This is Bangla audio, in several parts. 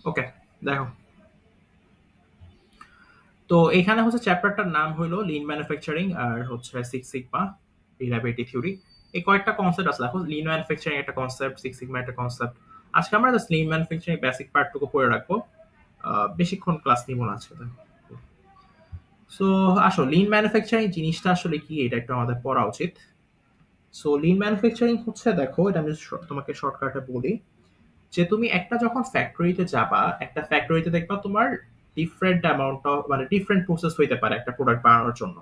ওকে, দেখো। তো এখানে হচ্ছে চ্যাপ্টারটার নাম হলো লিন ম্যানুফ্যাকচারিং আর হচ্ছে সিক্স সিগমা রিলায়েবিলিটি থিওরি। এই কয়েকটা কনসেপ্ট আছে, দেখো লিন ম্যানুফ্যাকচারিং একটা কনসেপ্ট, সিক্স সিগমা একটা কনসেপ্ট। আজকে আমরা জাস্ট লিন ম্যানুফ্যাকচারিং বেসিক পার্টটুকু পড়ে রাখবো। বেশিক্ষণ ক্লাস নিব না আজকে। সো আসো লিন ম্যানুফ্যাকচারিং জিনিসটা আসলে কি, এটা একটু আমাদের পড়া উচিত। সো লিন ম্যানুফ্যাকচারিং হচ্ছে, দেখো এটা আমি তোমাকে শর্টকাটে বলি, যে তুমি একটা যখন ফ্যাক্টরিতে যাবা, একটা ফ্যাক্টরিতে দেখবা তোমার ডিফারেন্ট অ্যামাউন্ট অফ মানে ডিফারেন্ট প্রসেস হইতে পারে একটা প্রোডাক্ট বানানোর জন্য।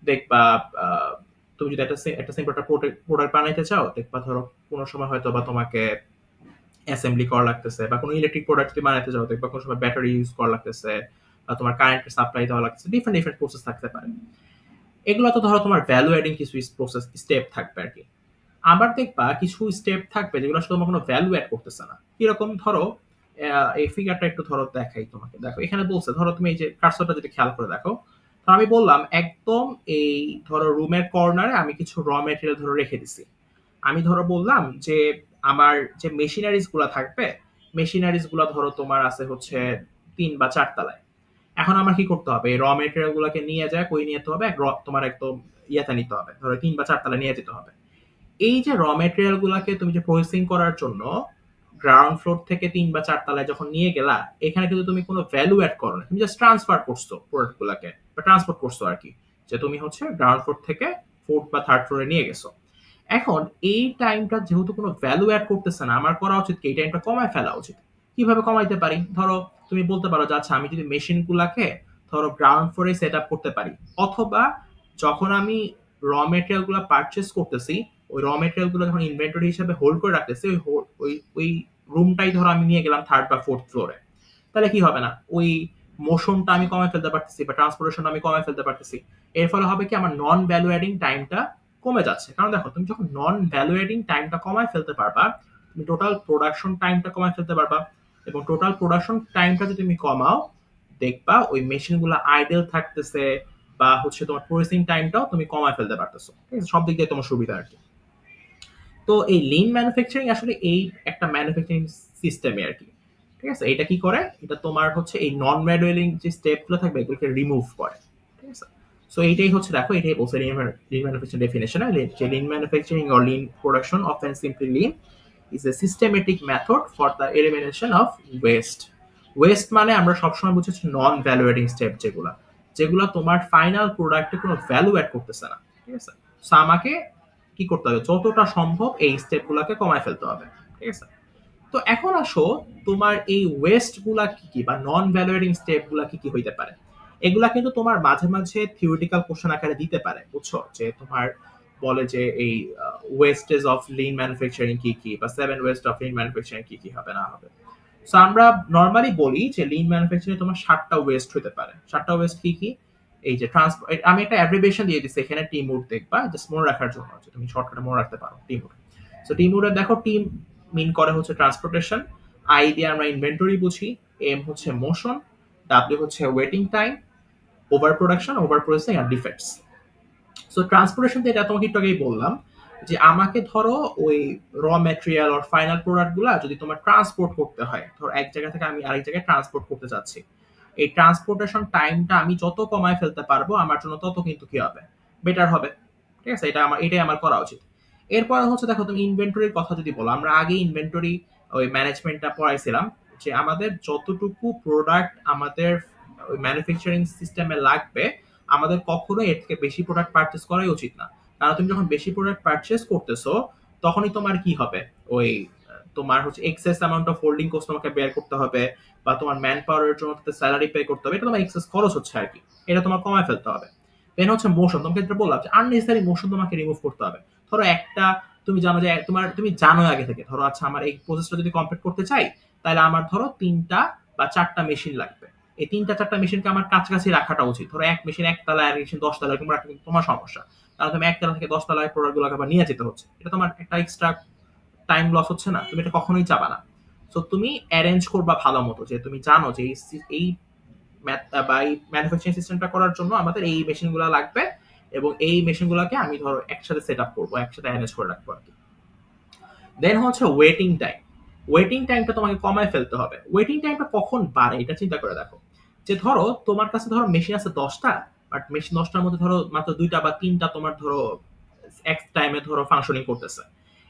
দেখবা আহ, তুমি যদি একটা সিম্পল একটা প্রোডাক্ট বানাইতে চাও, দেখবা ধরো কোনো সময় হয়তো বা তোমাকে অ্যাসেম্বলি করা লাগতেছে, বা কোনো ইলেকট্রিক প্রোডাক্ট তুমি বানাইতে চাও, দেখবা কোনো সময় ব্যাটারি ইউজ করা লাগতেছে, বা তোমার কারেন্টের সাপ্লাই দেওয়া লাগতেছে, ডিফারেন্ট ডিফারেন্ট প্রসেস থাকতে পারে। এগুলো তো ধরো তোমার ভ্যালু অ্যাডিং কিছু প্রসেস স্টেপ থাকবে আর কি। আবার দেখবা কিছু স্টেপ থাকবে যেগুলো আসলে তোমার কোনো ভ্যালু অ্যাড করতেছে না। কিরকম ধরো, এই ফিগারটা একটু ধরো দেখাই তোমাকে, দেখো এখানে বলছে, ধরো তুমি এই যে কার্সরটা যদি খেয়াল করে দেখো, তো আমি বললাম একদম এই ধরো রুমের কর্নারে আমি কিছু র মেটেরিয়াল ধরো রেখে দিছি। আমি ধরো বললাম যে আমার যে মেশিনারিজ গুলা থাকবে, মেশিনারিজ গুলা ধরো তোমার আছে হচ্ছে 3 বা 4 তলায়। এখন আমার কি করতে হবে, র মেটেরিয়াল গুলাকে নিয়ে যায় কই নিয়ে যেতে হবে, তোমার একদম ইয়েতে নিতে হবে, ধরো 3 বা 4 তলায় নিয়ে যেতে হবে। এই যে র মেটেরিয়াল গুলাকে তুমি যে প্রসেসিং করার জন্য গ্রাউন্ড ফ্লোর থেকে 3 বা 4 তলায় যখন নিয়ে গেলা, এখানে কিন্তু তুমি কোনো ভ্যালু অ্যাড করো না, তুমি জাস্ট ট্রান্সফার করছো প্রোডাক্ট গুলাকে, বা ট্রান্সপোর্ট করছো আর কি। যে তুমি হচ্ছে গ্রাউন্ড ফ্লোর থেকে ফোর্থ বা থার্ড ফ্লোরে নিয়ে গেছো। এখন এই টাইমটা যেহেতু কোনো ভ্যালু অ্যাড করতেছে না, আমার করা উচিত কি, এই টাইমটা কমায় ফেলা উচিত। কিভাবে কমাইতে পারি, ধরো তুমি বলতে পারো যে আচ্ছা আমি যদি মেশিন গুলাকে ধরো গ্রাউন্ড ফ্লোরে সেট আপ করতে পারি, অথবা যখন আমি র মেটেরিয়াল গুলা পারচেস করতেছি, ওই র মেটেরিয়াল গুলো যখন ইনভেন্টরি হিসেবে হোল্ড করে রাখতেছি, ওই রুমটাই ধরো আমি নিয়ে গেলাম থার্ড বা ফোর্থ ফ্লোরে। তাহলে কি হবে না, ওই মোশনটা আমি কমায় ফেলতে পারতেছি, বা ট্রান্সপোর্টেশন আমি কমায় ফেলতে পারতেছি। এর ফলে হবে কি, আমার নন ভ্যালু অ্যাডিং টাইমটা কমে যাচ্ছে। কারণ দেখো তুমি যখন নন ভ্যালু এডিং টাইমটা কমায় ফেলতে পারবা, তুমি টোটাল প্রোডাকশন টাইমটা কমায় ফেলতে পারবা। এবং টোটাল প্রোডাকশন টাইমটা যদি তুমি কমাও, দেখবা ওই মেশিন গুলো আইডেল থাকতেছে, বা হচ্ছে তোমার প্রসেসিং টাইমটাও তুমি কমায় ফেলতে পারতেছো, ঠিক আছে? সব দিক দিয়ে তোমার সুবিধা আর কি। তো এই লিন ম্যানুফ্যাকচারিং আসলে এই একটা ম্যানুফ্যাকচারিং সিস্টেমে আর কি। ঠিক আছে, এটা কি করে, এটা তোমার হচ্ছে এই নন ম্যানুয়ালিং যে স্টেপ গুলো থাকবে এগুলোকে রিমুভ করে। ঠিক আছে। সো এইটাই হচ্ছে, দেখো এটাই বলছে লিন ম্যানুফ্যাকচারিং ডেফিনেশন, যে lean manufacturing or lean production often simply lean is a systematic method for the elimination of waste. Waste মানে আমরা সবসময় বুঝেছি নন ভ্যালুয়েটিং স্টেপ, যেগুলা যেগুলা তোমার ফাইনাল প্রোডাক্টে কোনো ভ্যালু অ্যাড করতেছে না। ঠিক আছে। সো আমাকে কি করতে হবে, যতটা সম্ভব এই স্টেপ গুলাকে কমায় ফেলতে হবে। ঠিক আছে। তো এখন আসো, তোমার এই ওয়েস্ট গুলা কি কি, বা নন ভ্যালুয়েটিং স্টেপ গুলা কি কি হইতে পারে। এগুলা কিন্তু তোমার মাঝে মাঝে থিওরিটিক্যাল কোশ্চেন আকারে দিতে পারে, বুঝছো, যে তোমার বলে যে এই ওয়েস্টেজ অফ লিন ম্যানুফ্যাকচারিং কি কি, বা 7 ওয়েস্ট অফ লিন ম্যানুফ্যাকচারিং কি কি হবে না হবে। সো আমরা নর্মালি বলি যে লিন ম্যানুফ্যাকচারিং তোমার 7টা ওয়েস্ট হতে পারে। 7টা ওয়েস্ট কি কি, এই যে ট্রান্সপোর্ট, আমি একটা অ্যাব্রিভিয়েশন দিয়ে দিচ্ছি এখানে, টিমউড দেখবা, জাস্ট মনে রাখার জন্য, যে তুমি শর্টকাটে মনে রাখতে পারো টিমউড। সো টিমউডে দেখো, টিম মিন করে হচ্ছে ট্রান্সপোর্টেশন, আই দিয়ে আমরা ইনভেন্টরি বুঝি, এম হচ্ছে মোশন, ডাব্লিউ হচ্ছে waiting time, over production, over processing আর ডিফেক্টস। সো ট্রান্সপোর্টেশন তো এটা তোমাকে একটু আগেই বললাম, যে আমাকে ধরো ওই র ম্যাটেরিয়াল আর ফাইনাল প্রোডাক্ট গুলা যদি তোমার ট্রান্সপোর্ট করতে হয়, ধরো এক জায়গা থেকে আমি আরেক জায়গায় ট্রান্সপোর্ট করতে চাচ্ছি, এই ট্রান্সপোর্টেশন টাইমটা আমি যত কমায় ফেলতে পারবো আমার জন্য তত কিন্তু কি হবে, বেটার হবে। ঠিক আছে, এটাই আমার করা উচিত। এরপর হচ্ছে, দেখো তুমি ইনভেন্টরির কথা যদি বলো, আমরা আগে ইনভেন্টরি ওই ম্যানেজমেন্টটা পড়াইছিলাম, যে আমাদের যতটুকু প্রোডাক্ট আমাদের ওই ম্যানুফ্যাকচারিং সিস্টেমে লাগবে, আমাদের কখনোই এর থেকে বেশি প্রোডাক্ট পারচেস করাই উচিত না। কারণ তুমি যখন বেশি প্রোডাক্ট পারচেস করতেছো, তখনই তোমার কি হবে, ওই তোমার হচ্ছে excess amount of holding cost তোমাকে বের করতে হবে, বা তোমার ম্যান পাওয়ারের জন্য স্যালারি পে করতে হবে, এটা তোমার এক্সেস খরচ হচ্ছে আর কি, এটা তোমার কমায় ফেলতে হবে। দেন হচ্ছে মোশন, তোমাকে যেটা বললাম যে আননেসেসারি মোশন তোমাকে রিমুভ করতে হবে। ধরো একটা, তুমি জানো যে তুমি জানো আগে থেকে, ধরো আচ্ছা আমার এই প্রসেসটা যদি কমপ্লিট করতে চাই, তাহলে আমার ধরো 3টা বা 4টা মেশিন লাগবে। এই 3টা 4টা মেশিনকে আমার কাছাকাছি রাখাটা উচিত। ধরো এক মেশিন 1 তলায়, এক মেশিন 10 তলায়, এরকম রাখলে কিন্তু তোমার সমস্যা। কারণ তুমি 1 তলা থেকে 10 তলায় প্রোডাক্ট গুলোকে আবার নিয়ে যেতে হচ্ছে, এটা তোমার একটা এক্সট্রা টাইম লস হচ্ছে না, তুমি এটা কখনোই চাবা না। সো তুমি অ্যারেঞ্জ করবা ভালো মতো, যে তুমি জানো যে এই বা এই ম্যানুফ্যাকচারিং সিস্টেমটা করার জন্য আমাদের এই মেশিনগুলো লাগবে, এবং এই মেশিনগুলোকে আমি ধরো একসাথে সেট আপ করবো, একসাথে অ্যারেঞ্জ করে রাখবো আর কি। দেন হচ্ছে ওয়েটিং টাইম। ওয়েটিং টাইমটা তোমাকে কমায় ফেলতে হবে। ওয়েটিং টাইমটা কখন বাড়ে এটা চিন্তা করে দেখো। যে ধরো তোমার কাছে ধরো মেশিন আছে 10টা, বাট মেশিন 10টার মধ্যে ধরো মাত্র 2টা বা 3টা তোমার ধরো এক টাইমে ধরো ফাংশনিং করতেছে।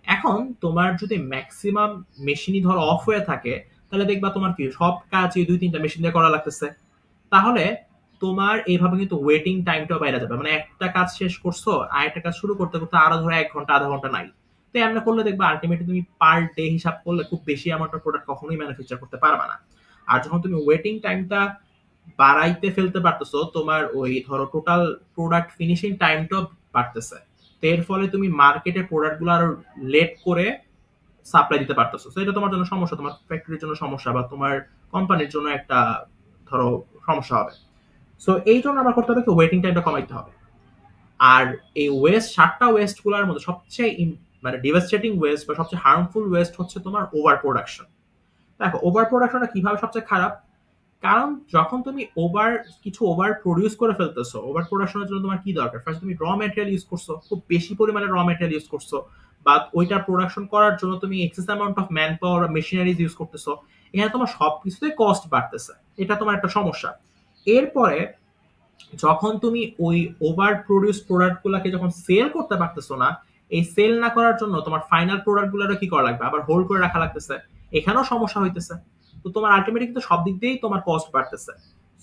এখন তোমার যদি ম্যাক্সিমাম মেশিনই ধরো অফ হয়ে থাকে, তাহলে দেখবা তোমার কি সব কাজই 2-3টা মেশিন দিয়ে করা লাগতেছে। তাহলে তোমার এইভাবে কিন্তু ওয়েটিং টাইমটাও বাইরে যাবে, মানে একটা কাজ শেষ করছো আর একটা কাজ শুরু করতে করতে আরো ধরো 1 ঘন্টা আধা ঘন্টা নাই। তো এমন করলে দেখবা আলটিমেটলি তুমি পার ডে হিসাব করলে খুব বেশি অ্যামাউন্ট প্রোডাক্ট কখনোই ম্যানুফ্যাকচার করতে পারবে না। আর যখন তুমি ওয়েটিং টাইমটা বাড়াইতে ফেলতে পারতেছো, তোমার ওই ধরো টোটাল প্রোডাক্ট ফিনিশিং টাইমটাও বাড়তেছে। তো এর ফলে তুমি মার্কেটে প্রোডাক্ট গুলো আরো লেট করে সাপ্লাই দিতে পারতেছো। তো এটা তোমার জন্য সমস্যা, তোমার ফ্যাক্টরির জন্য সমস্যা, বা তোমার কোম্পানির জন্য একটা ধরো সমস্যা হবে। সো এই জন্য আমার করতে হবে কি ওয়েটিং টাইমটা কমাইতে হবে। আর এই ওয়েস্ট 7টা ওয়েস্ট গুলোর মধ্যে সবচেয়ে মানে ডিভাস্টেটিং ওয়েস্ট বা সবচেয়ে হার্মফুল ওয়েস্ট হচ্ছে তোমার ওভার প্রোডাকশন। দেখো ওভার প্রোডাকশনটা কিভাবে সবচেয়ে খারাপ, কারণ যখন তুমি ওভার প্রডিউস করে ফেলতেছো, ওভার প্রোডাকশনের জন্য তোমার কি দরকার, ফার্স্ট তুমি র ম্যাটেরিয়াল ইউজ করছো, খুব বেশি পরিমাণে র ম্যাটেরিয়াল ইউজ করছো, বা ওইটা প্রোডাকশন করার জন্য তুমি excess amount of manpower machineries use করতেছো। এখানে তোমার সবকিছুতে কস্ট বাড়তেছে, এটা তোমার একটা সমস্যা। এরপরে যখন তুমি ওই ওভার প্রডিউস প্রোডাক্ট গুলাকে যখন সেল করতে পারতেছো না, এই সেল না করার জন্য তোমার ফাইনাল প্রোডাক্ট গুলো কি করা লাগবে, আবার হোল্ড করে রাখা লাগতেছে। এখানেও সমস্যা হইতেছে। তো তোমার আলটিমেটলি কিন্তু সব দিক দিয়েই তোমার কস্ট বাড়তেছে।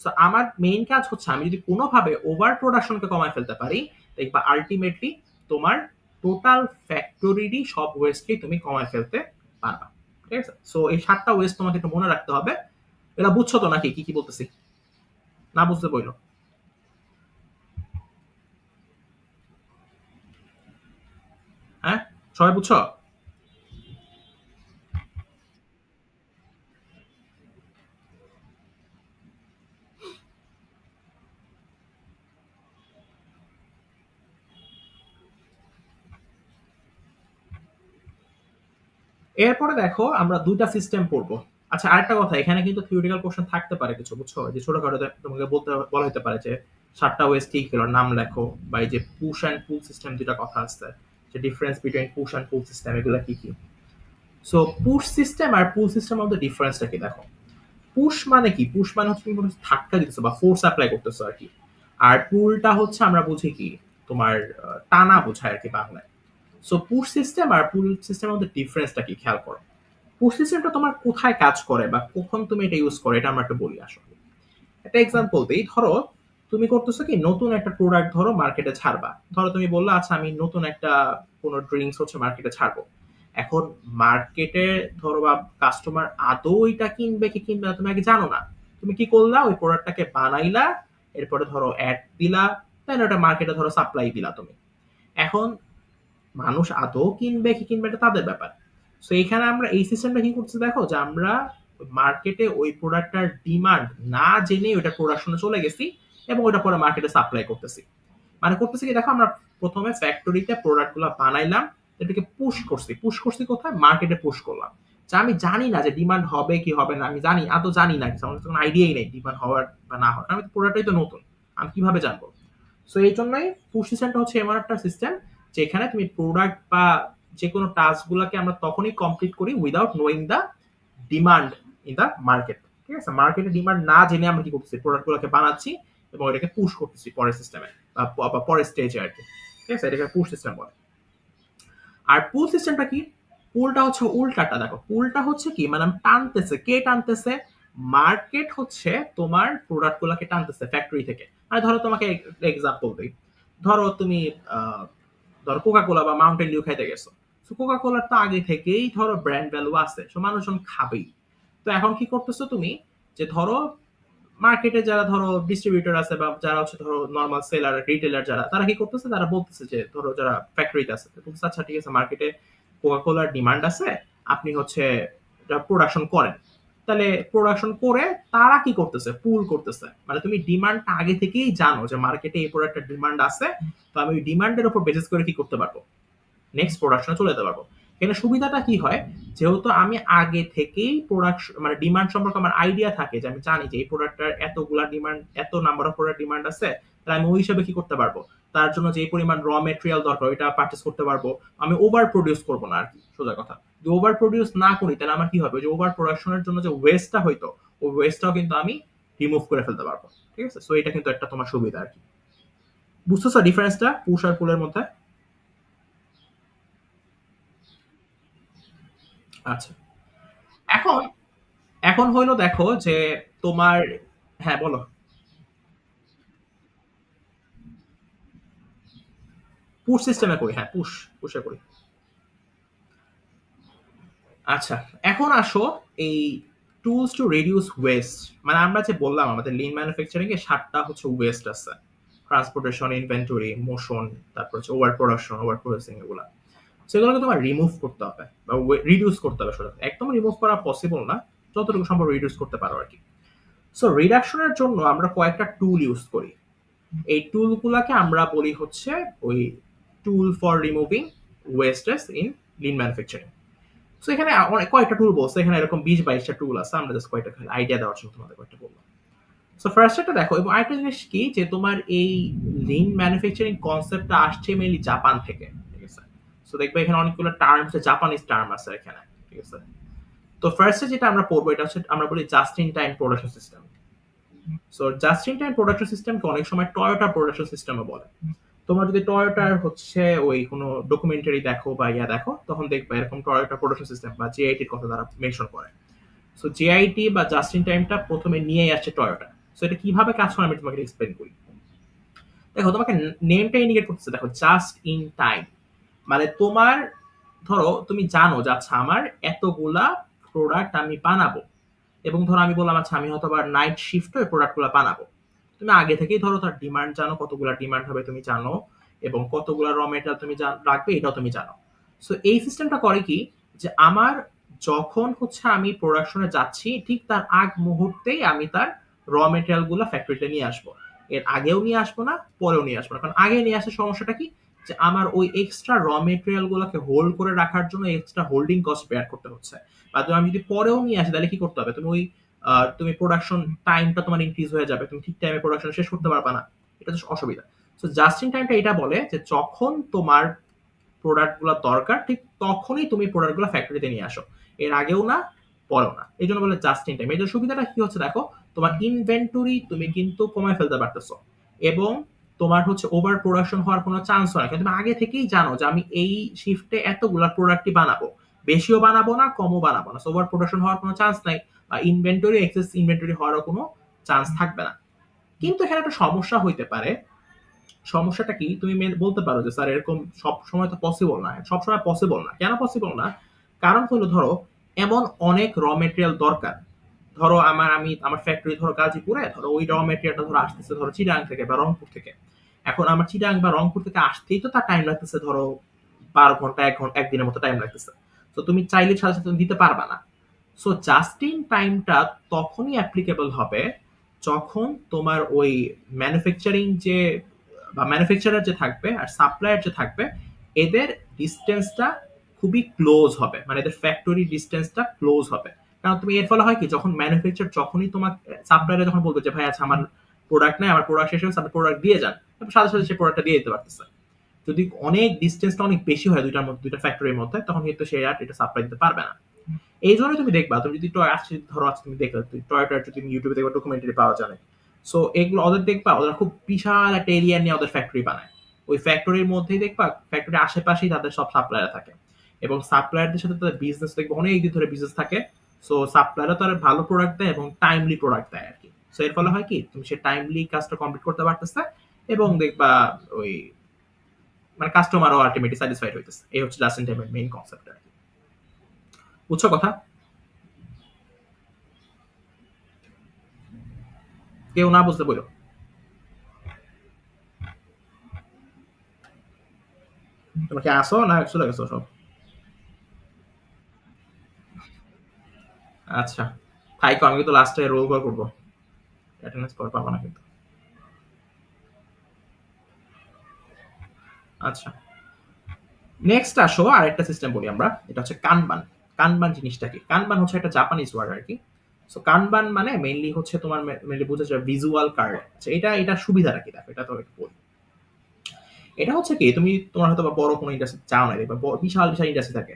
সো আমার মেইন কাজ হচ্ছে আমি যদি কোনোভাবে ওভার প্রোডাকশনকে কমায় ফেলতে পারি, দেখবা আলটিমেটলি তোমার টোটাল ফ্যাক্টরিরই সব ওয়েস্টকেই তুমি কমায় ফেলতে পারবা। ঠিক আছে, সো এই 7টা ওয়েস্ট তোমাকে একটু মনে রাখতে হবে। এটা বুঝছো তো নাকি কি কি বলতেছি? না বুঝতে বইলো। হ্যাঁ, সবাই বুঝছো? এরপরে দেখো আমরা 2টা সিস্টেম পড়বো। আচ্ছা, আরেকটা কথা, এখানে কিন্তু থিওরিটিক্যাল কোশ্চেন থাকতে পারে কিছু, বুঝছো? যে ছোটখাটো তোমাকে বলতে বলা হতে পারে যে 7টা ওয়েজ কি হলো নাম লেখো, বা এই যে পুশ অ্যান্ড পুল সিস্টেম, দুটা কথা আছে, যে difference between push and pull system এগুলো কি কি। সো পুশ সিস্টেম আর পুল সিস্টেম মধ্যে ডিফারেন্সটা কি দেখো। পুশ মানে কি, পুশ মানে হচ্ছে তুমি কোনো কিছু ধাক্কা দিতেছো বা ফোর্স অ্যাপ্লাই করতেছো আর কি। আর পুলটা হচ্ছে আমরা বুঝি কি তোমার টানা বোঝায় আর কি বাংলায়। সো পুশ সিস্টেম আর পুল সিস্টেমের মধ্যে ডিফারেন্সটা কি খেয়াল করো। পুশ সিস্টেমটা তোমার কোথায় কাজ করে বা কখন তুমি এটা ইউজ করো, এটা আমরা একটু বলি আসলে। একটা এক্সাম্পল দিই, ধরো তুমি করতেছো কি নতুন একটা প্রোডাক্ট ধরো মার্কেটে ছাড়বা। ধরো তুমি বললা আচ্ছা আমি নতুন একটা কোনো ড্রিঙ্কস হচ্ছে মার্কেটে ছাড়বো। এখন মার্কেটে ধরো বা কাস্টমার আদৌ এটা কিনবে কি কিনবে না তুমি আগে জানো না। তুমি কি করলা, ওই প্রোডাক্টটাকে বানাইলা, এরপরে ধরো অ্যাড দিলা, দেন ওটা মার্কেটে ধরো সাপ্লাই দিলা তুমি। এখন মানুষ আদৌ কিনবে কি কিনবে এটা তাদের ব্যাপার। সো এখানে আমরা এই সিস্টেমটা কি করছি দেখো, যে আমরা মার্কেটে ওই প্রোডাক্টটার ডিমান্ড না জেনে ওটা প্রোডাকশনে চলে গেছি, এবং ওটা পরে মার্কেটে সাপ্লাই করতেছি। মানে করতেছি কি দেখো, আমরা প্রথমে ফ্যাক্টরিতে প্রোডাক্ট গুলো বানাইলাম, এটাকে পুশ করছি কোথায়, মার্কেটে পুশ করলাম। যে আমি জানি না যে ডিমান্ড হবে কি হবে না, আমি জানি আদৌ জানি না কিছু, আমার কোনো আইডিয়াই নেই ডিমান্ড হওয়ার বা না হওয়ার, আমি তো প্রোডাক্টই তো নতুন, আমি কিভাবে জানবো। সো এই জন্যই পুশ সিস্টেমটা হচ্ছে এমন একটা সিস্টেম যেখানে তুমি প্রোডাক্ট বা যে কোনো টাস্ক গুলাকে আমরা তখনই কমপ্লিট করি without knowing the demand in the market. ঠিক আছে, মার্কেটে ডিমান্ড না জেনে আমরা কি করতেছি, প্রোডাক্ট গুলোকে বানাচ্ছি এবং এটাকে পুশ করতেছি পরের সিস্টেমে বা পরের স্টেজে আর কি। ঠিক আছে, এটাকে পুশ সিস্টেম বলে। আর পুল সিস্টেমটা কি, পুলটা হচ্ছে উল্টাটা। দেখো পুলটা হচ্ছে কি, মানে টানতেছে, কে টানতেছে, মার্কেট হচ্ছে তোমার প্রোডাক্ট গুলাকে টানতেছে ফ্যাক্টরি থেকে। আর ধরো তোমাকে এক্সাম্পল দিই, ধরো তুমি আহ, ধরো কোকা কোলা বা মাউন্টেন ডিউ খাইতে গেছো। কোকা কোলার তো আগে থেকেই ধরো ব্র্যান্ড ভ্যালু আছে, সো মানুষজন খাবেই। তো এখন কি করতেছো তুমি, যে ধরো মার্কেটে যারা ধরো ডিস্ট্রিবিউটর আছে বা যারা হচ্ছে ধরো নর্মাল সেলার রিটেলার যারা, তারা কি করতেছে, তারা বলতেছে যে ধরো যারা ফ্যাক্টরিতে আছে বলতেছে আচ্ছা ঠিক আছে মার্কেটে কোকা কোলার ডিমান্ড আছে, আপনি হচ্ছে প্রোডাকশন করেন। তাহলে প্রোডাকশন করে তারা কি করতেছে, পুল করতেছে। মানে তুমি ডিমান্ডটা আগে থেকেই জানো যে মার্কেটে এই প্রোডাক্টের ডিমান্ড আছে, তো আমি ওই ডিমান্ডের উপর বেসিস করে কি করতে পারবো, নেক্সট প্রোডাকশনে চলে যেতে পারবো। এখানে সুবিধাটা কি হয়, যেহেতু আমি আগে থেকেই প্রোডাকশন মানে ডিমান্ড সম্পর্কে আমার আইডিয়া থাকে, যে আমি জানি যে এই প্রোডাক্টটার এতগুলা ডিমান্ড, এত নাম্বার অফ প্রোডাক্ট ডিমান্ড আছে, তাহলে আমি ওই হিসাবে কি করতে পারবো, তার জন্য যে পরিমাণ র মেটেরিয়াল দরকার ওইটা পারচেস করতে পারবো। আমি ওভার প্রোডিউস করবো না আর কি, সোজা কথা। যদি ওভার প্রোডিউস না করি তাহলে আমার কি হবে, যে ওভার প্রোডাকশনের জন্য যে ওয়েস্টটা হইতো ওই ওয়েস্টটাও কিন্তু আমি রিমুভ করে ফেলতে পারবো। ঠিক আছে, সো এটা কিন্তু একটা তোমার সুবিধা আর কি। বুঝতেছো ডিফারেন্সটা পুশ আর পুলের মধ্যে? আচ্ছা, এখন এখন হইলো দেখো যে তোমার, হ্যাঁ বলো। পুশ সিস্টেমে করি, হ্যাঁ পুশে করি। আচ্ছা, এখন আসো এই টুলস টু রিডিউস ওয়েস্ট। মানে আমরা যে বললাম আমাদের লিন ম্যানুফ্যাকচারিং এ ৭টা হচ্ছে ওয়েস্ট আছে। ট্রান্সপোর্টেশন, ইনভেন্টরি, মোশন, তারপর হচ্ছে ওভার প্রোডাকশন, ওভার প্রসেসিং এগুলা। সেগুলোকে তোমার রিমুভ করতে হবে বা রিডিউস করতে হবে সোজা। একদম রিমুভ করা পসিবল না, যতটুকু সম্ভব রিডিউস করতে পারো আর কি। সো রিডাকশনের জন্য আমরা কয়েকটা টুল ইউজ করি। এই টুলগুলাকে আমরা বলি হচ্ছে ওই tool for removing wastage in lean manufacturing. So এখানে অনেক কয়েকটা টুল বলছে, এখানে এরকম ২০-২২টা টুল আছে, আমরা জাস্ট কয়েকটা আইডিয়া দেওয়ার জন্য তোমাদের কয়েকটা বললাম। সো ফার্স্ট একটা দেখো, এবং আরেকটা জিনিস কি যে তোমার এই লিন ম্যানুফ্যাকচারিং কনসেপ্টটা আসছে মেইনলি জাপান থেকে। ঠিক আছে, সো দেখবে এখানে অনেকগুলো টার্ম, জাপানিজ টার্ম আছে এখানে। ঠিক আছে, তো ফার্স্টে যেটা আমরা পড়বো এটা হচ্ছে আমরা বলি just in time production system. So just in time production সিস্টেমকে অনেক সময় টয়োটা প্রোডাকশন সিস্টেমও বলে। তোমরা যদি টয়োটার হচ্ছে ওই কোনো ডকুমেন্টারি দেখো বা ইয়া দেখো, তখন দেখবে এরকম টয়োটা প্রোডাকশন সিস্টেম বা জিআইটির কথা তারা মেনশন করে। সো জিআইটি বা জাস্ট ইন টাইমটা প্রথমে নিয়ে আসছে টয়োটা। সো এটা কিভাবে কাজ করে আমি তোমাকে এক্সপ্লেন করি। দেখো তোমাকে নেমটা ইন্ডিকেট করতেছে, দেখো জাস্ট ইন টাইম মানে তোমার, ধরো তুমি জানো যে আচ্ছা আমার এতগুলা প্রোডাক্ট আমি বানাবো, এবং ধরো আমি বললাম আচ্ছা আমি হয়তো আবার নাইট শিফট ওই প্রোডাক্টগুলো বানাবো। তুমি আগে থেকেই ধরো তার ডিমান্ড জানো, কতগুলা ডিমান্ড হবে তুমি জানো, এবং কতগুলা র মেটেরিয়াল তুমি রাখবে এটাও তুমি জানো। সো এই সিস্টেমটা করে কি, যে আমার যখন হচ্ছে আমি প্রোডাকশনে যাচ্ছি ঠিক তার আগ মুহূর্তেই আমি তার র মেটেরিয়াল গুলো ফ্যাক্টরিতে নিয়ে আসবো। এর আগেও নিয়ে আসবো না, পরেও নিয়ে আসবো না, কারণ আগে নিয়ে আসার সমস্যাটা কি, যে আমার ওই এক্সট্রা র মেটেরিয়াল গুলোকে হোল্ড করে রাখার জন্য এক্সট্রা হোল্ডিং কস্ট বেয়ার করতে হচ্ছে। বা আমি যদি পরেও নিয়ে আসি তাহলে কি করতে হবে, তুমি ওই তুমি প্রোডাকশন টাইমটা তোমার ইনক্রিজ হয়ে যাবে, তুমি ঠিক টাইমে প্রোডাকশন শেষ করতে পারবে না। এটা তো অসুবিধা। সো জাস্ট ইন টাইমটা এটা বলে যে যখন তোমার প্রোডাক্টগুলো দরকার ঠিক তখনই তুমি প্রোডাক্টগুলো ফ্যাক্টরিতে নিয়ে আসো, এর আগেও না, পরেও না। এই জন্য বলে জাস্ট ইন টাইম। এই জন্য সুবিধাটা কি হচ্ছে দেখো, তোমার ইনভেন্টরি তুমি কিন্তু কমায় ফেলতে পারতেছো, এবং তোমার হচ্ছে ওভার প্রোডাকশন হওয়ার কোনো চান্স হয় না, কিন্তু তুমি আগে থেকেই জানো যে আমি এই শিফটে এতগুলা প্রোডাক্টই বানাবো, বেশিও বানাবো না কমও বানাবো না, ওভার প্রোডাকশন হওয়ার কোনো চান্স নাই, বা ইনভেন্টরি এক্সেস ইনভেন্টরি হওয়ারও কোনো চান্স থাকবে না। কিন্তু এখানে একটা সমস্যা হইতে পারে। সমস্যাটা কি, তুমি বলতে পারো যে স্যার এরকম সব সময় তো পসিবল না। সব সময় পসিবল না, কেন পসিবল না? কারণ হলো ধরো এমন অনেক র মেটেরিয়াল দরকার। ধরো আমার ফ্যাক্টরি ধরো গাজীপুরে, ধরো ওই র মেটেরিয়ালটা ধরো আসতেছে ধরো চিটাগাং থেকে বা রংপুর থেকে। এখন আমার চিটাগাং বা রংপুর থেকে আসতেই তো তার টাইম লাগতেছে ধরো ১২ ঘন্টা, ১ ঘন্টা, একদিনের মতো টাইম লাগতেছে। তো তুমি চাইলে সাথে সাথে দিতে পারবা না। সো জাস্ট ইন টাইমটা তখনই অ্যাপ্লিকেবল হবে যখন তোমার ওই ম্যানুফ্যাকচারিং যে বা ম্যানুফ্যাকচারার যে থাকবে আর সাপ্লায়ার যে থাকবে, এদের ডিস্টেন্সটা খুবই ক্লোজ হবে, মানে এদের ফ্যাক্টরি ডিস্টেন্সটা ক্লোজ হবে। কারণ তুমি এর ফলে হয় কি, যখন ম্যানুফ্যাকচার যখনই তোমার সাপ্লায়ারে যখন বলবে যে ভাই আচ্ছা আমার প্রোডাক্ট নেই, আমার প্রোডাক্ট শেষ হয়েছে, আপনি প্রোডাক্ট দিয়ে যান, সাথে সাথে সে প্রোডাক্টটা দিয়ে দিতে পারতেছে। যদি অনেক ডিস্টেন্সটা অনেক বেশি হয় দুইটার মধ্যে, দুইটা ফ্যাক্টরির মধ্যে, তখন কিন্তু সে আর এটা সাপ্লাই দিতে পারবে না। এই জন্য তুমি দেখবা, তুমি যদি আজকে ধরো আজকে তুমি দেখলে টয়োটার যদি ইউটিউবে দেখবা ডকুমেন্টারি পাওয়া যায়। সো এগুলো ওদের দেখবা, ওরা খুব বিশাল একটা এরিয়া নিয়ে ওদের ফ্যাক্টরি বানায়। ওই ফ্যাক্টরির মধ্যেই দেখবা ফ্যাক্টরির আশেপাশেই তাদের সব সাপ্লায়ার থাকে, এবং সাপ্লায়ারদের সাথে তাদের বিজনেস দেখবে অনেক দিন ধরে বিজনেস থাকে। সো সাপ্লায়ারও তার ভালো প্রোডাক্ট দেয় এবং টাইমলি প্রোডাক্ট দেয় আর কি। সো এর ফলে হয় কি, তুমি সে টাইমলি কাজটা কমপ্লিট করতে পারতেছে, এবং দেখবা ওই মানে কাস্টমারও আলটিমেটলি স্যাটিসফাইড হইতেছে। এই হচ্ছে জাস্ট ইন টাইমের মেইন কনসেপ্ট আর কি। বুঝছো কথা? কেউ না বুঝতে বলো। তোমরা কি আসো না চলে গেছো সব? আচ্ছা, থাইকো, আমি কিন্তু লাস্টে রোল কল করবো, অ্যাটেন্ডেন্স পরে পাবো না কিন্তু। আচ্ছা, নেক্সট আসো আরেকটা সিস্টেম বলি আমরা, এটা হচ্ছে কানবান। কানবান জিনিসটা কি? কানবান হচ্ছে একটা জাপানিজ ওয়ার্ড আর কি। সো কানবান মানে মেইনলি হচ্ছে তোমার মেইনলি বোঝা যায় ভিজুয়াল কার্ড। আচ্ছা, এটা সুবিধাটা কি দেখো, এটা তো একটু বলি। এটা হচ্ছে কি, তুমি তোমার হয়তো বা বড় কোনো ইন্ডাস্ট্রি চাও না, দেখবা বিশাল বিশাল ইন্ডাস্ট্রি থাকে।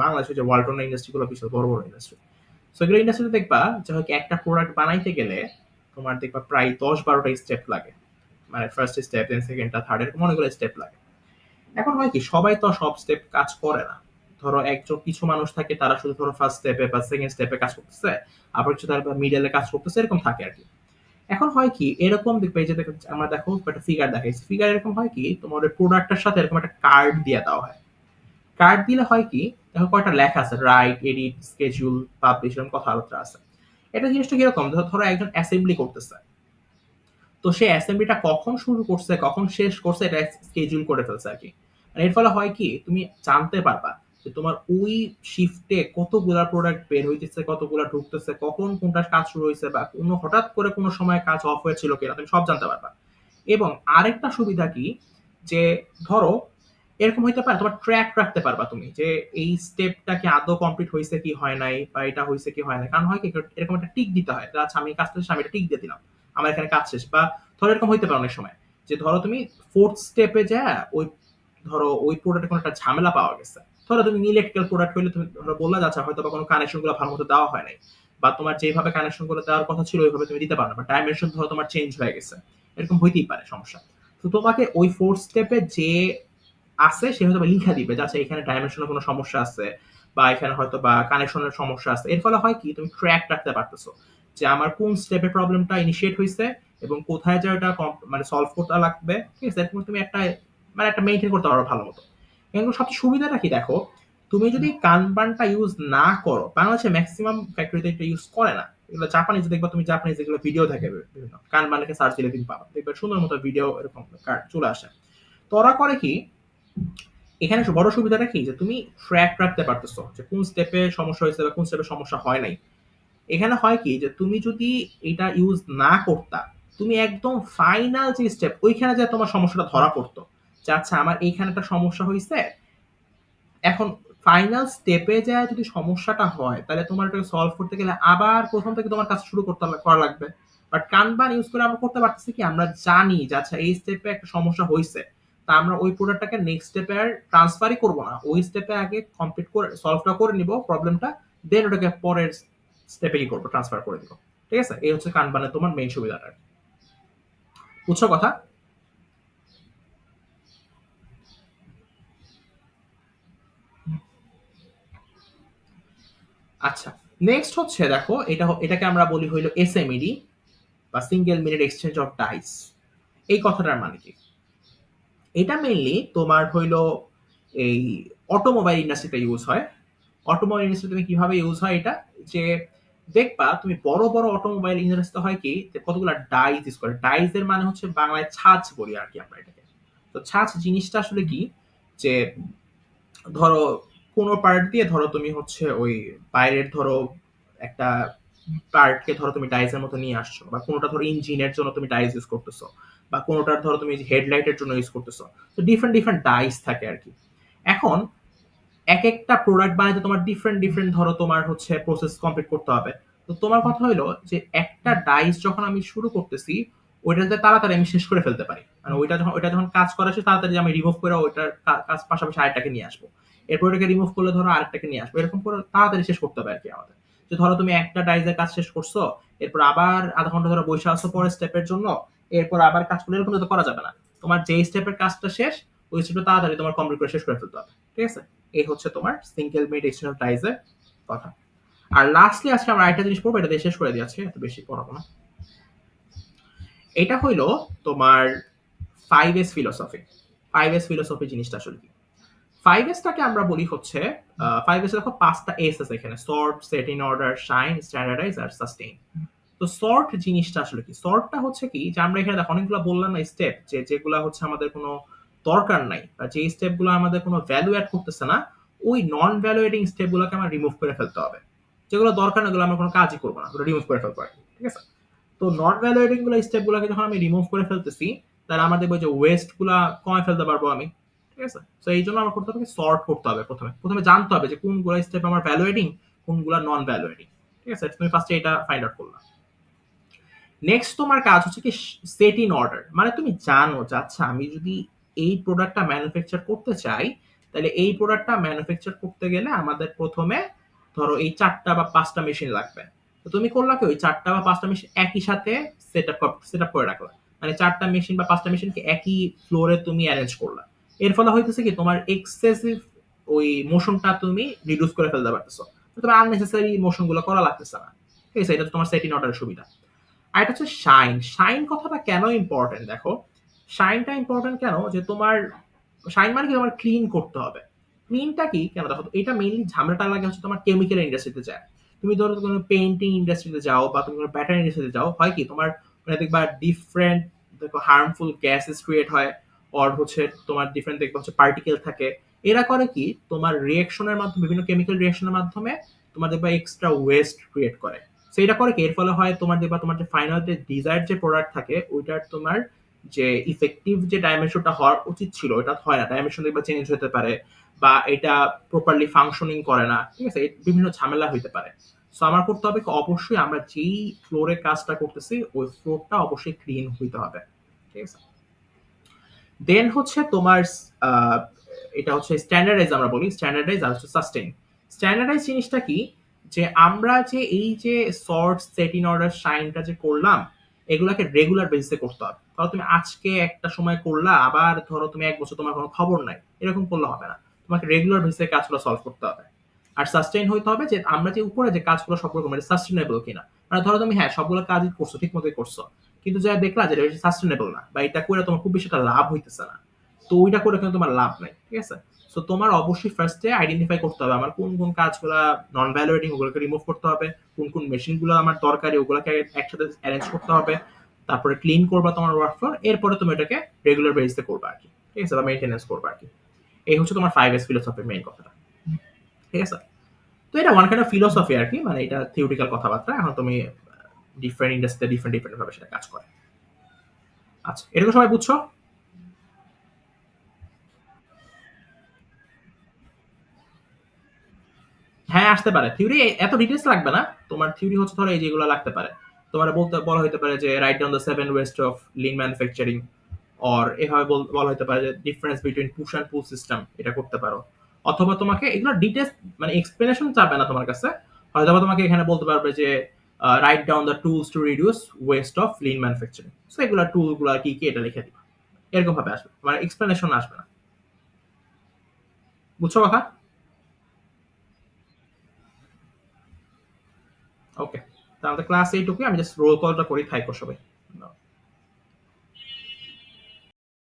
বাংলাদেশে যে ওয়ালটন ইন্ডাস্ট্রি গুলো বিশাল বড় বড় ইন্ডাস্ট্রি, সো এগুলো ইন্ডাস্ট্রিতে দেখবা যে হয় কি একটা প্রোডাক্ট বানাইতে গেলে তোমার দেখবা প্রায় 10-12টা স্টেপ লাগে। মানে ফার্স্ট স্টেপ, দেন সেকেন্ডটা, থার্ড, এরকম অনেকগুলো স্টেপ লাগে। এখন হয় কি, সবাই তো সব স্টেপ কাজ করে না। ধরো একজন, কিছু মানুষ থাকে তারা শুধু ধরো ফার্স্ট স্টেপে বা সেকেন্ড স্টেপে কাজ করতেছে, আবার কিছু তারা মিডলে কাজ করতেছে, এরকম থাকে আর কি। এখন হয় কি, এরকম দেখবে এই যে আমরা দেখো একটা ফিগার দেখাইছি, ফিগার এরকম হয় কি, তোমার প্রোডাক্টের সাথে এরকম একটা কার্ড দিয়ে দেওয়া হয়। কার্ড দিলে হয় কি, দেখো কয়টা লেখা আছে, রাইট, এডিট, স্কেজুল, পাবলিশ, এরকম কথাবার্তা আছে। এটা জিনিসটা কিরকম, ধরো একজন অ্যাসেম্বলি করতেছে, তো সে অ্যাসেম্বলিটা কখন শুরু করছে কখন শেষ করছে এটা স্কেজুল করে ফেলছে আর কি। আর এর ফলে হয় কি, তুমি জানতে পারবা যে তোমার ওই শিফটে কতগুলা প্রোডাক্ট বের হইতেছে, কতগুলা ঢুকতেছে, কখন কোনটা কাজ শুরু হয়েছে, বা কোনো হঠাৎ করে কোনো সময় কাজ অফ হয়েছিল কিনা, তুমি সব জানতে পারবা। এবং আরেকটা সুবিধা কি, যে ধরো এরকম হইতে পারে তোমার ট্র্যাক রাখতে পারবা তুমি, যে এই স্টেপটা কি আদৌ কমপ্লিট হয়েছে কি হয় নাই, বা এটা হয়েছে কি হয় নাই। কারণ হয় কি, এরকম একটা টিক দিতে হয়, আচ্ছা আমি কাজটা শেষ, আমি এটা টিক দিয়ে দিলাম, আমার এখানে কাজ শেষ। বা ধরো এরকম হইতে পারে অনেক সময়, যে ধরো তুমি ফোর্থ স্টেপে যা ওই, ধরো ওই প্রোডাক্টে কোনো একটা ঝামেলা পাওয়া গেছে। ধরো তুমি ইলেকট্রিক্যাল প্রোডাক্ট হইলে তুমি ধরো বললা যাচ্ছে হয়তো বা কোনো কানেকশন গুলো ভালো মতো দেওয়া হয় নাই, বা তোমার যেভাবে কানেকশন গুলো দেওয়ার কথা ছিল ওইভাবে তুমি দিতে পারো না, বা ডাইমেনশন ধরো তোমার চেঞ্জ হয়ে গেছে, এরকম হইতেই পারে সমস্যা। তো তোমাকে ওই ফোর্থ স্টেপে যে আছে সে হয়তো লিখা দিবে যে আচ্ছা এখানে ডাইমেনশনের কোনো সমস্যা আছে, বা এখানে হয়তো বা কানেকশনের সমস্যা আছে। এর ফলে হয় কি, তুমি ট্র্যাক রাখতে পারতেছো যে আমার কোন স্টেপে প্রবলেমটা ইনিশিয়েট হয়েছে, এবং কোথায় যে ওটা মানে সলভ করতে লাগবে, ঠিক আছে, এরকম তুমি একটা মানে একটা মেইনটেইন করতে পারো ভালো মতো। কিন্তু সবচেয়ে সুবিধাটা কি দেখো, তুমি যদি কানবানটা ইউজ না করো, বাংলাদেশে ম্যাক্সিমাম ফ্যাক্টরিতে এটা ইউজ করে না, এগুলো জাপানিজ দেখবা তুমি, জাপানিজ যেগুলো ভিডিও থাকে বিভিন্ন কানবানকে সার্চ দিলে তুমি পাবা, দেখবে সুন্দর মতো ভিডিও এরকম চলে আসে। তো ওরা করে কি, এখানে বড় সুবিধাটা কি, যে তুমি ট্র্যাক রাখতে পারতেছো যে কোন স্টেপে সমস্যা হয়েছে বা কোন স্টেপে সমস্যা হয় নাই। এখানে হয় কি, যে তুমি যদি এটা ইউজ না করতা, তুমি একদম ফাইনাল যে স্টেপ ওইখানে যে তোমার সমস্যাটা ধরা পড়তো, যে আচ্ছা আমার এইখানে একটা সমস্যা হয়েছে, এখন ফাইনাল স্টেপে যায় যদি সমস্যাটা হয়, তাহলে তোমার এটাকে সলভ করতে গেলে আবার প্রথম থেকে তোমার কাজ শুরু করতে করা লাগবে। বাট কানবান ইউজ করে আমরা করতে পারতেছি কি, আমরা জানি যে আচ্ছা এই স্টেপে একটা সমস্যা হয়েছে, তা আমরা ওই প্রোডাক্টটাকে নেক্সট স্টেপে আর ট্রান্সফারই করবো না, ওই স্টেপে আগে কমপ্লিট করে সলভটা করে নিব প্রবলেমটা, দেন ওটাকে পরের স্টেপে কি করবো, ট্রান্সফার করে দিব। ঠিক আছে, এই হচ্ছে কানবানের তোমার মেইন সুবিধাটা। বুঝছো কথা? আচ্ছা, নেক্সট হচ্ছে দেখো, এটাকে আমরা বলি হইলো এসএমইডি, বা single minute exchange of dies. এই কথাটার মানে কি, এটা মেইনলি তোমার হইলো এই অটোমোবাইল ইন্ডাস্ট্রিতে ইউজ হয়। অটোমোবাইল ইন্ডাস্ট্রিতে কিভাবে ইউজ হয় এটা, যে দেখবা তুমি বড় বড় অটোমোবাইল ইন্ডাস্ট্রিতে হয় কি, যে কতগুলো ডাইস ইউজ করে, ডাইস এর মানে হচ্ছে বাংলায় ছাঁচ বলি আর কি আমরা এটাকে। তো ছাঁচ জিনিসটা আসলে কি, যে ধরো কোনো পার্ট দিয়ে ধরো তুমি হচ্ছে ওই বাইরের ধরো একটা পার্টকে ধরো তুমি ডাইসের মতো নিয়ে আসছো, বা কোনোটা ধরো ইঞ্জিনের জন্য তুমি ডাইস ইউজ করতেছো, বা কোনোটার ধরো তুমি হেডলাইটের জন্য ইউজ করতেছো। তো ডিফারেন্ট ডিফারেন্ট ডাইস থাকে আর কি। এখন এক একটা প্রোডাক্ট বানাইতে তোমার ডিফারেন্ট ডিফারেন্ট ধরো তোমার হচ্ছে প্রসেস কমপ্লিট করতে হবে। তো তোমার কথা হলো যে একটা ডাইস যখন আমি শুরু করতেছি, ওইটাতে তাড়াতাড়ি আমি শেষ করে ফেলতে পারি, মানে ওইটা যখন কাজ করা শেষ, তাড়াতাড়ি আমি রিমুভ করে ওইটার কাজ পাশাপাশি আরেকটাকে নিয়ে আসবো, এরপর ওটাকে রিমুভ করলে ধরো আরেকটাকে নিয়ে আসবো, এরকম করে তাড়াতাড়ি শেষ করতে হবে আর কি আমাদের। যে ধরো তুমি একটা ডাইসের কাজ শেষ করছো, এরপর আবার আধা ঘন্টা ধরে বসে আসছো পরের স্টেপের জন্য, এরপর আবার কাজ করলে এরকম তো করা যাবে না। তোমার যে স্টেপের কাজটা শেষ, ওই স্টেপটা তাড়াতাড়ি তোমার কমপ্লিট করে শেষ করে ফেলতে হবে। ঠিক আছে, এই হচ্ছে তোমার সিঙ্গেল মিড এক্সটেনশন টাইজের কথা। আর লাস্টলি আজকে আমরা আরেকটা জিনিস পড়বো, এটা দিয়ে শেষ করে দিয়েছি, এত বেশি পড়াবো না। এটা হইলো তোমার 5S ফিলোসফি। 5S ফিলোসফি জিনিসটা আসলে কি, 5Sটাকে আমরা বলি হচ্ছে, 5S দেখো 5টা এস আছে এখানে: sort, set in order, shine, standardise আর সাস্টেইন। তো সর্ট জিনিসটা আসলে কি, সর্টটা হচ্ছে কি, যে আমরা এখানে দেখো অনেকগুলো বললাম না স্টেপ, যে যেগুলো হচ্ছে আমাদের কোনো দরকার নাই, বা যে স্টেপগুলো আমাদের কোনো ভ্যালু অ্যাড করতেছে না, ওই নন ভ্যালুয়েটিং স্টেপগুলোকে আমরা রিমুভ করে ফেলতে হবে। যেগুলো দরকার না ওগুলো আমরা কোনো কাজই করবো না, ওগুলো রিমুভ করে ফেলবো আর কি। ঠিক আছে, তো নন ভ্যালুয়েটিং গুলো স্টেপগুলোকে যখন আমি রিমুভ করে ফেলতেছি, তাহলে আমার দেখবো যে ওয়েস্ট গুলা কমে ফেলতে পারবো আমি। ঠিক আছে, তো এই জন্য আমার করতে হবে সর্ট করতে হবে, প্রথমে প্রথমে জানতে হবে যে কোনগুলো স্টেপ আমার ভ্যালুয়েটিং, কোনগুলো নন ভ্যালুয়েটিং। ঠিক আছে, তুমি ফার্স্টে এটা ফাইন্ড আউট করলা। নেক্সট তোমার কাজ হচ্ছে কি সেট ইন অর্ডার, মানে তুমি জানো যে আচ্ছা আমি যদি এই প্রোডাক্টটা ম্যানুফ্যাকচার করতে চাই, তাহলে এই প্রোডাক্টটা ম্যানুফ্যাকচার করতে গেলে আমাদের প্রথমে ধরো এই ৪ টা বা ৫ টা মেশিন লাগবে। তো তুমি করলা কি ওই ৪ টা বা ৫ টা মেশিন একই সাথে সেটআপ করে রাখলা। মানে ৪ টা মেশিন বা ৫ টা মেশিনকে একই ফ্লোরে তুমি এরেঞ্জ করলা। এর ফলে হইতেছে কি তোমার এক্সেসিভ ওই মোশনটা তুমি রিডিউস করে ফেলতে পারতেছো। তো তোমার আননেসেসারি মোশন গুলো করা লাগতেছে না। ঠিক আছে? এটা তো তোমার সেট ইন অর্ডারের সুবিধা। আর এটা হচ্ছে শাইন। শাইন কথাটা কেন ইম্পর্টেন্ট দেখো? শাইনটা ইম্পর্টেন্ট কেন? যে তোমার শাইন মানে কি তোমার ক্লিন করতে হবে। ক্লিনটা কি? কেন দেখো এটা মেইনলি ঝামেলাটা লাগে হচ্ছে তোমার কেমিক্যাল ইন্ডাস্ট্রিতে যায়। তুমি ধরো কোনো পেইন্টিং ইন্ডাস্ট্রিতে যাও বা তুমি কোনো ব্যাটারি ইন্ডাস্ট্রিতে যাও, হয় কি তোমার মানে দেখবা ডিফারেন্ট দেখো হার্মফুল গ্যাসেস ক্রিয়েট হয় অর হচ্ছে তোমার ডিফারেন্ট দেখবা হচ্ছে পার্টিকেল থাকে। এরা করে কি তোমার রিঅ্যাকশনের মাধ্যমে বিভিন্ন কেমিক্যাল রিঅ্যাকশনের মাধ্যমে তোমার দেখবা এক্সট্রা ওয়েস্ট ক্রিয়েট করে। সো এটা করে কি এর ফলে হয় তোমার দেখবা তোমার যে ফাইনাল যে ডিজায়ার্ড যে প্রোডাক্ট থাকে ওইটার তোমার যে ইফেক্টিভ যে ডাইমেনশনটা হওয়ার উচিত ছিল এটা হয় না, ডাইমেনশন দেখবা চেঞ্জ হতে পারে বা এটা প্রপারলি ফাংশনিং করে না, ঠিক আছে, বিভিন্ন ঝামেলা হইতে পারে। সো আমার করতে হবে কি, অবশ্যই আমরা যেই ফ্লোরে কাজটা করতেছি ওই ফ্লোরটা অবশ্যই ক্লিন হইতে হবে, ঠিক আছে। দেন হচ্ছে তোমার আহ, এটা হচ্ছে স্ট্যান্ডার্ডাইজ, আমরা বলি স্ট্যান্ডার্ডাইজ আর হচ্ছে সাস্টেইন। স্ট্যান্ডার্ডাইজ জিনিসটা কি, যে আমরা যে এই যে সর্ট সেট ইন অর্ডার শাইনটা যে করলাম এগুলাকে রেগুলার বেসিসে করতে হবে। ধরো তুমি আজকে একটা সময় করলা আবার ধরো তুমি ১ বছর তোমার কোনো খবর নাই, এরকম করলে হবে না। তোমাকে রেগুলার বেসিসে কাজগুলো সলভ করতে হবে। আর সাস্টেইন হইতে হবে যে আমরা যে উপরে যে কাজগুলো সবগুলো মানে সাস্টেনেবল কিনা। মানে ধরো তুমি হ্যাঁ সবগুলো কাজই করছো ঠিক মতোই করছো, কিন্তু যা দেখলা যে এটা সাস্টেনেবল না বা এটা করে তোমার খুব বেশি একটা লাভ হইতেছে না, তো ওইটা করে কিন্তু তোমার লাভ নাই, ঠিক আছে। সো তোমার অবশ্যই ফার্স্টে আইডেন্টিফাই করতে হবে আমার কোন কোন কাজগুলো নন ভ্যালুয়েটিং ওগুলোকে রিমুভ করতে হবে, কোন কোন মেশিনগুলো আমার দরকারি ওগুলোকে একসাথে অ্যারেঞ্জ করতে হবে, তারপরে ক্লিন করবা তোমার ওয়ার্কফ্লোর, এরপরে তুমি এটাকে রেগুলার বেসিসে করবা আর কি, ঠিক আছে, বা মেইনটেনেন্স করবা আর কি। এই হচ্ছে তোমার 5S ফিলোসফির মেইন কথাটা, ঠিক আছে। তো এটা ওয়ান কাইন্ড অফ ফিলোসফি আর কি, মানে এটা থিওরিটিক্যাল কথাবার্তা। এখন তুমি ডিফারেন্ট ইন্ডাস্ট্রিতে ডিফারেন্ট ডিফারেন্ট ভাবে সেটা কাজ করে। আচ্ছা, এটুকু সবাই বুঝছো? হ্যাঁ, আসতে পারে। থিওরি এত ডিটেইলস লাগবে না। তোমার থিওরি হচ্ছে ধরো এই যেগুলো লাগতে পারে। তোমার বলতে বলা হইতে পারে যে write down the 7 waste of lean manufacturing, or এভাবে বলা হইতে পারে যে difference between push and pull system, এটা করতে পারো। অথবা তোমাকে এগুলো ডিটেইলস মানে এক্সপ্লেনেশন চাবে না তোমার কাছে। হয়তোবা তোমাকে এখানে বলতে পারবে যে write down the tools to reduce waste of lean manufacturing. So এগুলা টুলগুলো কি কি এটা লিখে দিবা। এরকম ভাবে আসবে। মানে এক্সপ্লেনেশন আসবে না। বুঝছো কথা? ওকে। তাহলে ক্লাস এইটুকুই, আমি জাস্ট রোল কলটা করি, থাইকো সবাই।